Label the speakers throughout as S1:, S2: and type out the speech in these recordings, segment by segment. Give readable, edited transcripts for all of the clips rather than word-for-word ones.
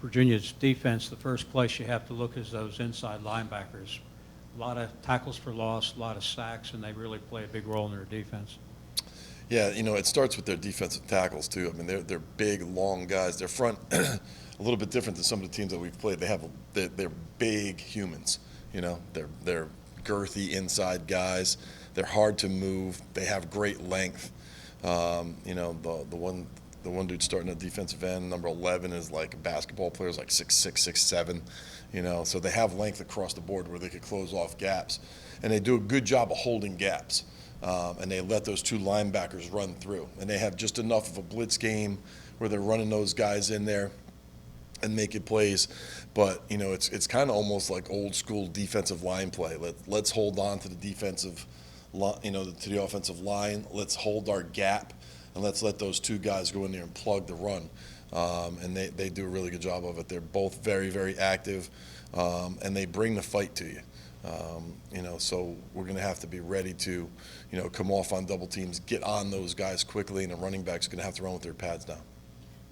S1: Virginia's defense, the first place you have to look is those inside linebackers. A lot of tackles for loss, a lot of sacks, and they really play a big role in their defense.
S2: Yeah, it starts with their defensive tackles too. I mean, they're big, long guys. Their front a little bit different than some of the teams that we've played. They're big humans. They're girthy inside guys. They're hard to move. They have great length. The one dude starting at defensive end, number 11, is like a basketball player, is like 6'6", 6'7". So they have length across the board where they could close off gaps, and they do a good job of holding gaps. And they let those two linebackers run through. And they have just enough of a blitz game where they're running those guys in there and making plays. But, it's kind of almost like old school defensive line play. Let's hold on to the defensive, to the offensive line. Let's hold our gap, and let's let those two guys go in there and plug the run. And they do a really good job of it. They're both very, very active, and they bring the fight to you. So we're going to have to be ready to, come off on double teams, get on those guys quickly, and the running back's going to have to run with their pads down.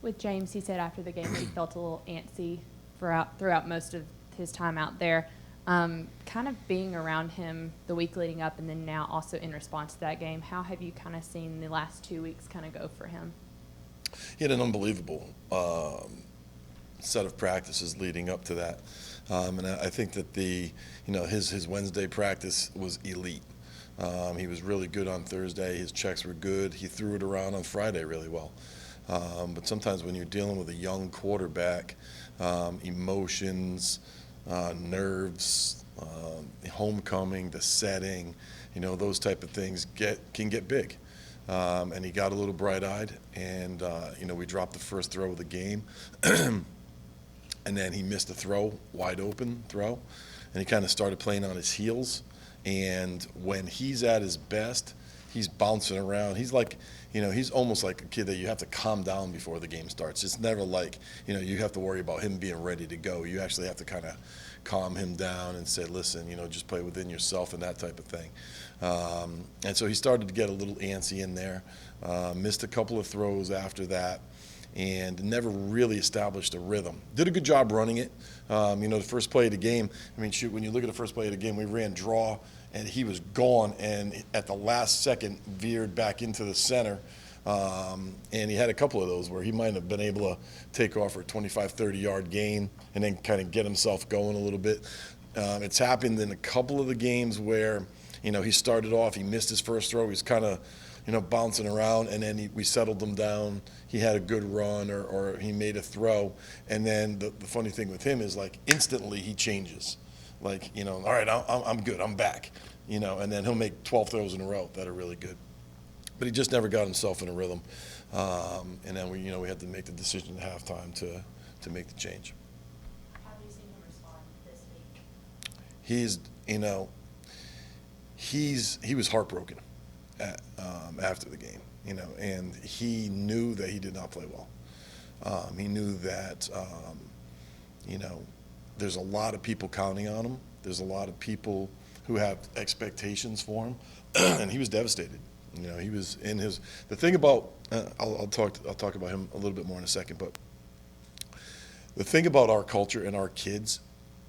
S3: With James, he said after the game that he felt a little antsy throughout most of his time out there. Kind of being around him the week leading up and then now also in response to that game, how have you kind of seen the last 2 weeks kind of go for him?
S2: He had an unbelievable set of practices leading up to that. And I think that his Wednesday practice was elite. He was really good on Thursday. His checks were good. He threw it around on Friday really well. But sometimes when you're dealing with a young quarterback, emotions, nerves, homecoming, the setting, those type of things can get big. And he got a little bright-eyed, and we dropped the first throw of the game. And then he missed a wide open throw, and he kind of started playing on his heels. And when he's at his best, he's bouncing around. He's like, he's almost like a kid that you have to calm down before the game starts. It's never like, you have to worry about him being ready to go. You actually have to kind of calm him down and say, listen, just play within yourself and that type of thing. And so he started to get a little antsy in there, missed a couple of throws after that, and never really established a rhythm. Did a good job running it. The first play of the game, when you look at the first play of the game, we ran draw, and he was gone, and at the last second veered back into the center. And he had a couple of those where he might have been able to take off for a 25, 30-yard gain and then kind of get himself going a little bit. It's happened in a couple of the games where, he started off, he missed his first throw, he's kind of, bouncing around, and then we settled him down. He had a good run or he made a throw. And then the funny thing with him is, like, instantly he changes. Like, all right, I'm good, I'm back. And then he'll make 12 throws in a row that are really good. But he just never got himself in a rhythm. And then we had to make the decision at halftime to make the change.
S3: How have you seen him respond this week?
S2: He was heartbroken after the game, and he knew that he did not play well. He knew that, there's a lot of people counting on him. There's a lot of people who have expectations for him, and he was devastated. He was in his. The thing about I'll talk about him a little bit more in a second, but the thing about our culture and our kids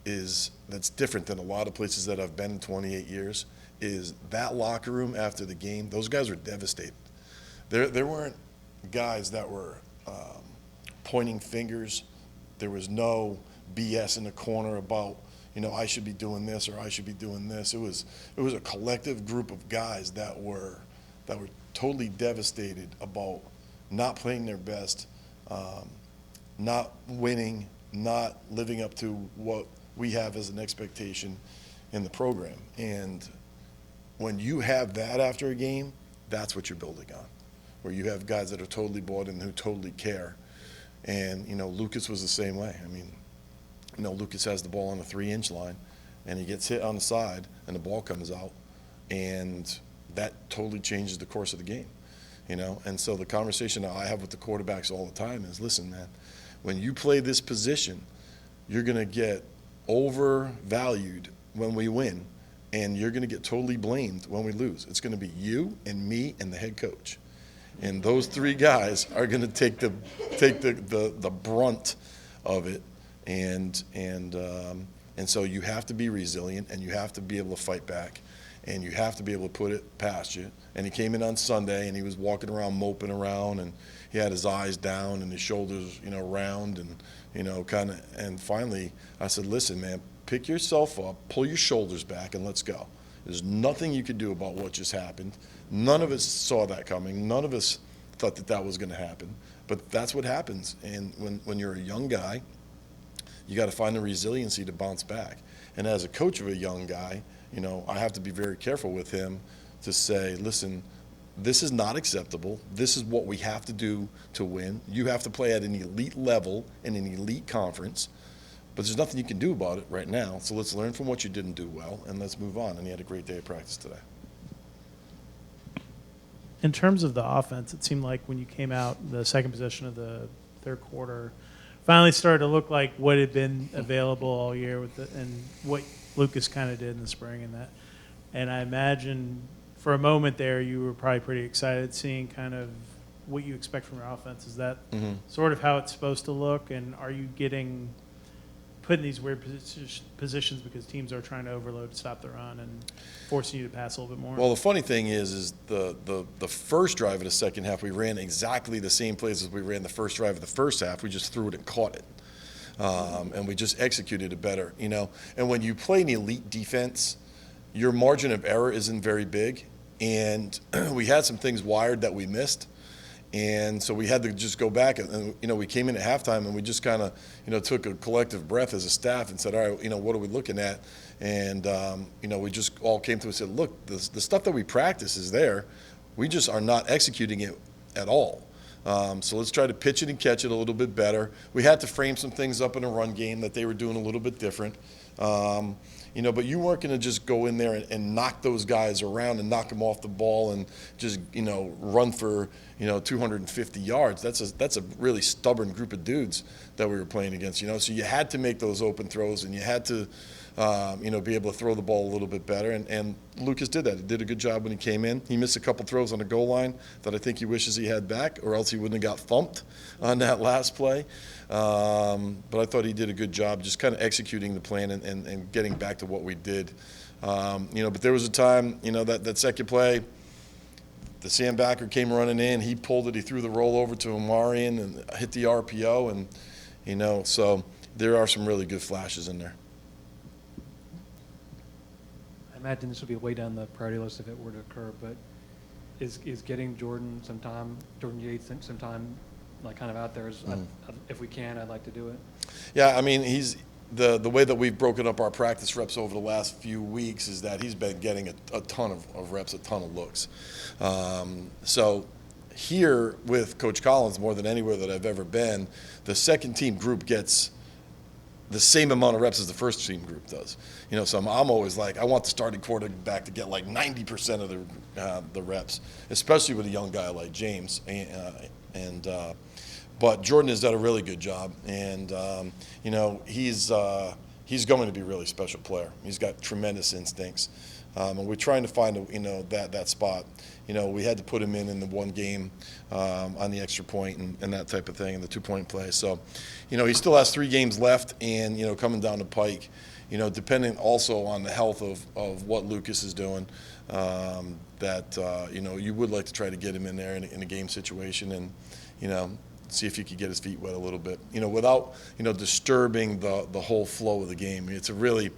S2: is that's different than a lot of places that I've been in 28 years. Is that locker room after the game? Those guys were devastated. There weren't guys that were pointing fingers. There was no BS in the corner about I should be doing this or I should be doing this. It was a collective group of guys that were totally devastated about not playing their best, not winning, not living up to what we have as an expectation in the program. And when you have that after a game, that's what you're building on, where you have guys that are totally bought in who totally care. And, Lucas was the same way. Lucas has the ball on the 3-inch line, and he gets hit on the side, and the ball comes out, and that totally changes the course of the game, And so the conversation that I have with the quarterbacks all the time is, listen, man, when you play this position, you're going to get overvalued when we win, and you're going to get totally blamed when we lose. It's going to be you and me and the head coach. And those three guys are going to take the brunt of it, and so you have to be resilient, and you have to be able to fight back, and you have to be able to put it past you. And he came in on Sunday, and he was walking around moping around, and he had his eyes down and his shoulders, round, and kind of. And finally, I said, "Listen, man, pick yourself up, pull your shoulders back, and let's go. There's nothing you could do about what just happened. None of us saw that coming. None of us thought that was going to happen. But that's what happens. And when you're a young guy, you got to find the resiliency to bounce back. And as a coach of a young guy, I have to be very careful with him to say, listen, this is not acceptable. This is what we have to do to win. You have to play at an elite level in an elite conference. But there's nothing you can do about it right now. So let's learn from what you didn't do well, and let's move on." And he had a great day of practice today.
S4: In terms of the offense, it seemed like when you came out the second possession of the third quarter, finally started to look like what had been available all year and what Lucas kind of did in the spring and I imagine for a moment there you were probably pretty excited seeing kind of what you expect from your offense. Is that sort of how it's supposed to look, and are you getting put in these weird positions because teams are trying to overload to stop the run and forcing you to pass a little bit more?
S2: Well, the funny thing is the first drive of the second half, we ran exactly the same plays as we ran the first drive of the first half. We just threw it and caught it. And we just executed it better, And when you play an elite defense, your margin of error isn't very big. And we had some things wired that we missed. And so we had to just go back and we came in at halftime and we just kind of, took a collective breath as a staff and said, all right, what are we looking at? And, we just all came to and said, look, the stuff that we practice is there. We just are not executing it at all. So let's try to pitch it and catch it a little bit better. We had to frame some things up in a run game that they were doing a little bit different. But you weren't going to just go in there and knock those guys around and knock them off the ball and just, run for, 250 yards. That's a really stubborn group of dudes that we were playing against, So you had to make those open throws and you had to, be able to throw the ball a little bit better. And Lucas did that. He did a good job when he came in. He missed a couple throws on the goal line that I think he wishes he had back, or else he wouldn't have got thumped on that last play. But I thought he did a good job just kind of executing the plan and getting back to what we did. But there was a time, that second play, the sandbacker came running in. He pulled it. He threw the roll over to Amarian and hit the RPO. And, so there are some really good flashes in there.
S5: I imagine this would be way down the priority list if it were to occur, but is getting Jordan Yates some time, like kind of out there, if we can, I'd like to do it.
S2: Yeah, I mean, he's the way that we've broken up our practice reps over the last few weeks is that he's been getting a ton of reps, a ton of looks. So here with Coach Collins, more than anywhere that I've ever been, the second team group gets the same amount of reps as the first team group does. So I'm always like, I want the starting quarterback to get like 90% of the reps, especially with a young guy like James. But Jordan has done a really good job, and he's going to be a really special player. He's got tremendous instincts, and we're trying to find that spot. We had to put him in the one game on the extra point and that type of thing, and the 2-point play. So, he still has 3 games left, and coming down the pike, depending also on the health of what Lucas is doing, you would like to try to get him in there in a game situation and see if he could get his feet wet a little bit, without disturbing the whole flow of the game. It's a really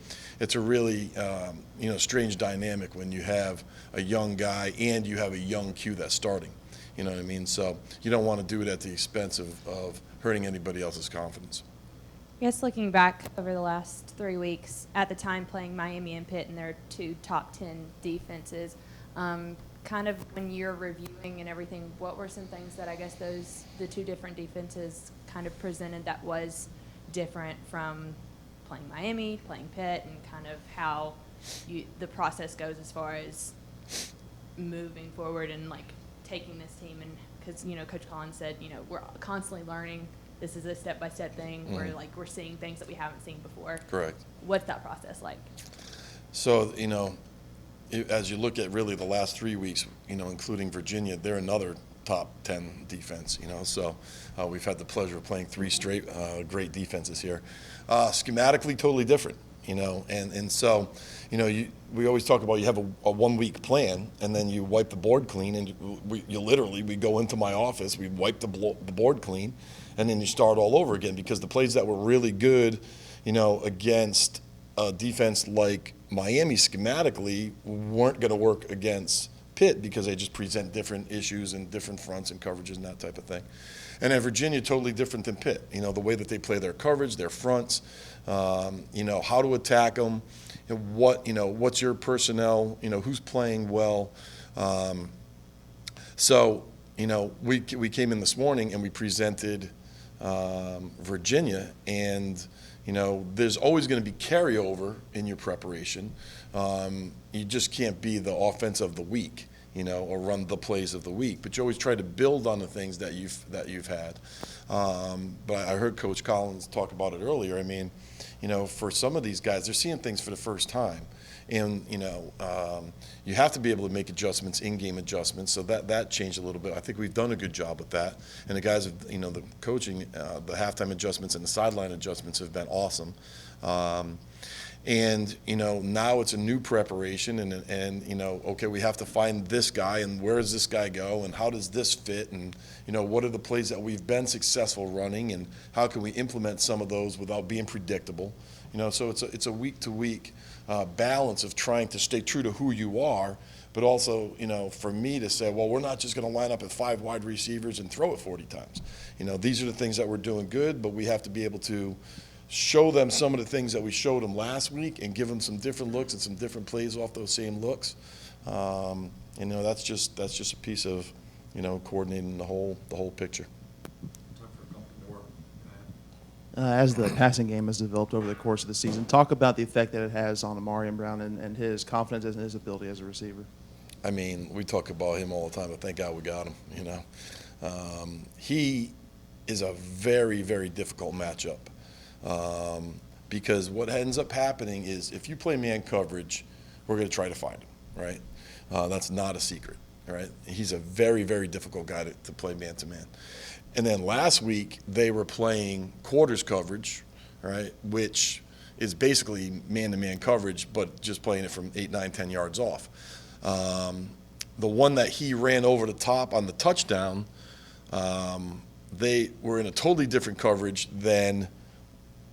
S2: strange dynamic when you have a young guy and you have a young Q that's starting. You know what I mean? So you don't want to do it at the expense of hurting anybody else's confidence.
S3: I guess looking back over the last 3 weeks, at the time playing Miami and Pitt and their 2 top 10 defenses, kind of when you're reviewing and everything, what were some things that I guess the 2 different defenses kind of presented that was different from playing Miami, playing Pitt, and kind of how the process goes as far as moving forward and like taking this team, and because Coach Collins said we're constantly learning. This is a step-by-step thing. We're seeing things that we haven't seen before.
S2: Correct.
S3: What's that process like?
S2: So as you look at really the last 3 weeks, including Virginia, they're another top 10 defense, So we've had the pleasure of playing 3 straight great defenses here. Schematically, totally different, and so, we always talk about you have a 1-week plan, and then you wipe the board clean, and we go into my office, we wipe the board clean, and then you start all over again, because the plays that were really good, against a defense like Miami schematically weren't going to work against Pitt, because they just present different issues and different fronts and coverages and that type of thing. And then Virginia, totally different than Pitt. The way that they play their coverage, their fronts, how to attack them, what's your personnel, who's playing well. So, we came in this morning and we presented Virginia, and there's always going to be carryover in your preparation. You just can't be the offense of the week, or run the plays of the week. But you always try to build on the things that you've had. But I heard Coach Collins talk about it earlier. I mean, for some of these guys, they're seeing things for the first time. And, you have to be able to make adjustments, in-game adjustments, so that changed a little bit. I think we've done a good job with that. And the guys, the coaching, the halftime adjustments and the sideline adjustments have been awesome. And, now it's a new preparation, and okay, we have to find this guy, and where does this guy go, and how does this fit, and, what are the plays that we've been successful running, and how can we implement some of those without being predictable. So it's a week-to-week balance of trying to stay true to who you are, but also, for me to say, well, we're not just going to line up at 5 wide receivers and throw it 40 times. These are the things that we're doing good, but we have to be able to show them some of the things that we showed them last week and give them some different looks and some different plays off those same looks. That's just a piece of, coordinating the whole picture.
S6: As the passing game has developed over the course of the season, talk about the effect that it has on Amarian Brown and his confidence and his ability as a receiver.
S2: I mean, we talk about him all the time, but thank God we got him, He is a very, very difficult matchup, because what ends up happening is if you play man coverage, we're going to try to find him, right? That's not a secret, right? He's a very, very difficult guy to play man-to-man. And then last week, they were playing quarters coverage, right, which is basically man-to-man coverage, but just playing it from 8, 9, 10 yards off. The one that he ran over the top on the touchdown, they were in a totally different coverage than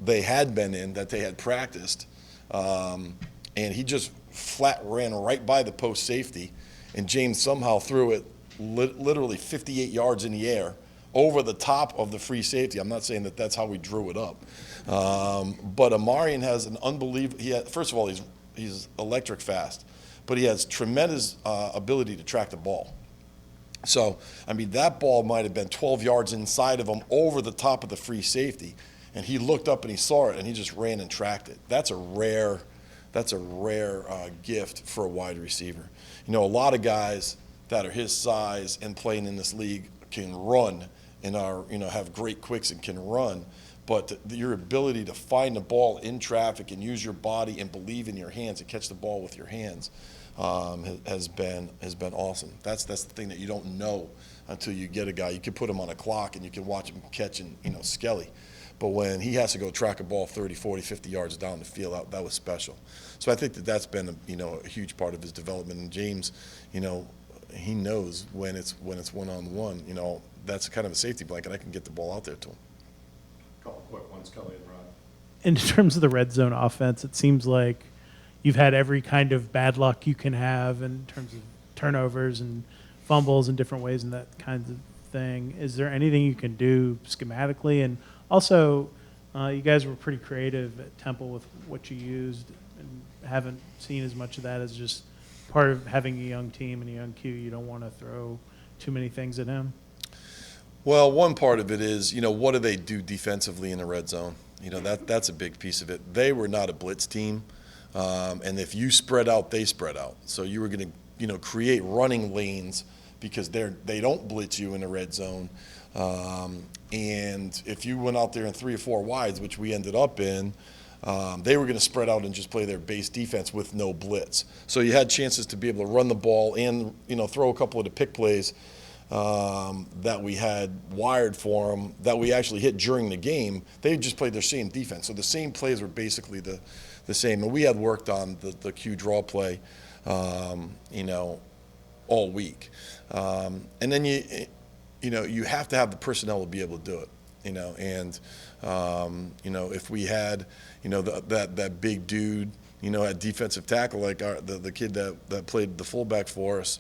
S2: they had been in, that they had practiced. And he just flat ran right by the post safety, and James somehow threw it literally 58 yards in the air over the top of the free safety. I'm not saying that that's how we drew it up. But Amarian has an unbelievable, first of all, he's electric fast, but he has tremendous ability to track the ball. So, I mean, that ball might have been 12 yards inside of him over the top of the free safety, and he looked up and he saw it, and he just ran and tracked it. That's a rare gift for a wide receiver. A lot of guys that are his size and playing in this league can run and have great quicks and can run, but your ability to find the ball in traffic and use your body and believe in your hands and catch the ball with your hands has been awesome. That's the thing that you don't know until you get a guy. You can put him on a clock and you can watch him catch and skelly, but when he has to go track a ball 30, 40, 50 yards down the field, that was special. So I think that's been a huge part of his development. And James, he knows when it's one-on-one. That's kind of a safety blanket. I can get the ball out there to him.
S7: Couple quick ones, Kelly and Rod.
S4: In terms of the red zone offense, it seems like you've had every kind of bad luck you can have in terms of turnovers and fumbles in different ways and that kind of thing. Is there anything you can do schematically? And also, you guys were pretty creative at Temple with what you used, and haven't seen as much of that as just part of having a young team and a young Q. You don't want to throw too many things at him.
S2: Well, one part of it is, what do they do defensively in the red zone? That's a big piece of it. They were not a blitz team, and if you spread out, they spread out. So you were going to, create running lanes because they don't blitz you in the red zone. And if you went out there in 3 or 4 wides, which we ended up in, they were going to spread out and just play their base defense with no blitz. So you had chances to be able to run the ball and, throw a couple of the pick plays that we had wired for them, that we actually hit during the game, they just played their same defense. So the same plays were basically the same. And we had worked on the Q draw play, all week. And then you have to have the personnel to be able to do it. And if we had, that big dude, at defensive tackle, like the kid that played the fullback for us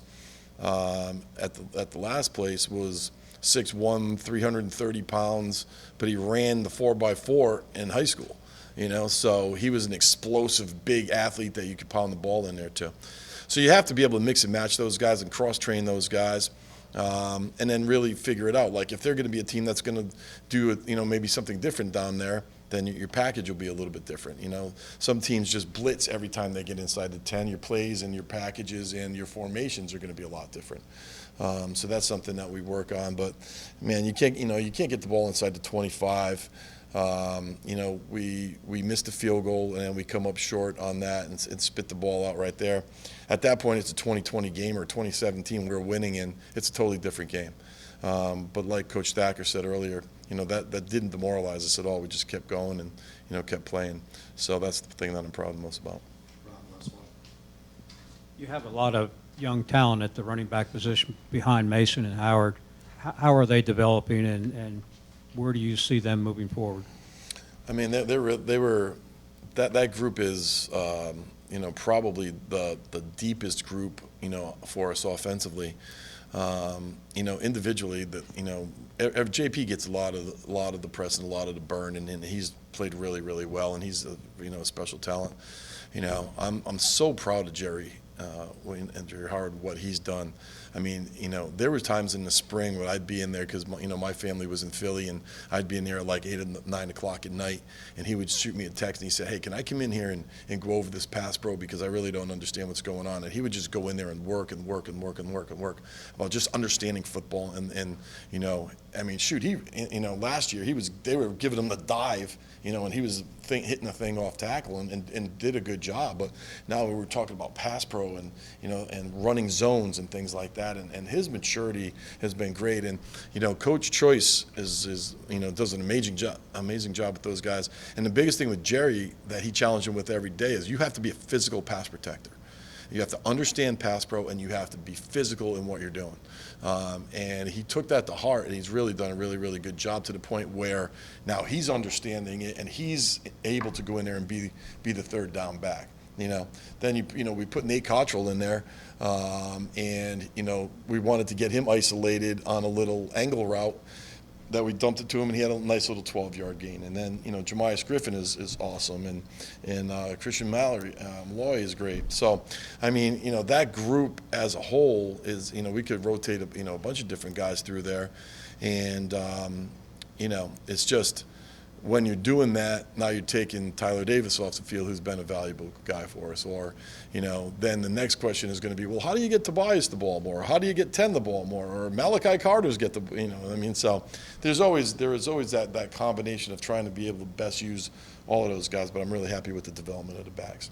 S2: at the last place was 6'1", 330 pounds, but he ran the 4x4 in high school. So he was an explosive, big athlete that you could pound the ball in there too. So you have to be able to mix and match those guys and cross-train those guys. And then really figure it out. Like if they're going to be a team that's going to do, maybe something different down there, then your package will be a little bit different. Some teams just blitz every time they get inside the 10. Your plays and your packages and your formations are going to be a lot different. So that's something that we work on. But man, you can't get the ball inside the 25. We missed a field goal and then we come up short on that and spit the ball out right there. At that point, it's a 2020 game or 2017 we're winning in. It's a totally different game. But like Coach Thacker said earlier, that didn't demoralize us at all. We just kept going and kept playing. So that's the thing that I'm proud most about.
S1: You have a lot of young talent at the running back position behind Mason and Howard. How are they developing, and where do you see them moving forward?
S2: I mean, they were that group is probably the deepest group for us offensively. Individually, JP gets a lot of the press and a lot of the burn, and he's played really, really well, and he's a special talent. I'm so proud of Jerry and Jerry Howard, what he's done. I mean, there were times in the spring when I'd be in there because, my family was in Philly, and I'd be in there at like 8 or 9 o'clock at night, and he would shoot me a text, and he said, hey, can I come in here and go over this pass pro because I really don't understand what's going on? And he would just go in there and work about just understanding football. And I mean, shoot, last year they were giving him the dive, and he was hitting the thing off tackle and did a good job. But now we were talking about pass pro and running zones and things like that. And his maturity has been great. And Coach Choice is does an amazing job with those guys. And the biggest thing with Jerry that he challenged him with every day is you have to be a physical pass protector. You have to understand pass pro, and you have to be physical in what you're doing. And he took that to heart, and he's really done a really, really good job to the point where now he's understanding it, and he's able to go in there and be the third down back. Then we put Nate Cottrell in there, and we wanted to get him isolated on a little angle route that we dumped it to him, and he had a nice little 12-yard gain. And then Jemias Griffin is awesome, and Christian Mallory Malloy is great. So I mean that group as a whole is we could rotate a bunch of different guys through there, and it's just when you're doing that, now you're taking Tyler Davis off the field, who's been a valuable guy for us. Or, then the next question is going to be, well, how do you get Tobias the ball more? How do you get 10 the ball more? Or Malachi Carter's get the, So there is always that combination of trying to be able to best use all of those guys. But I'm really happy with the development of the backs.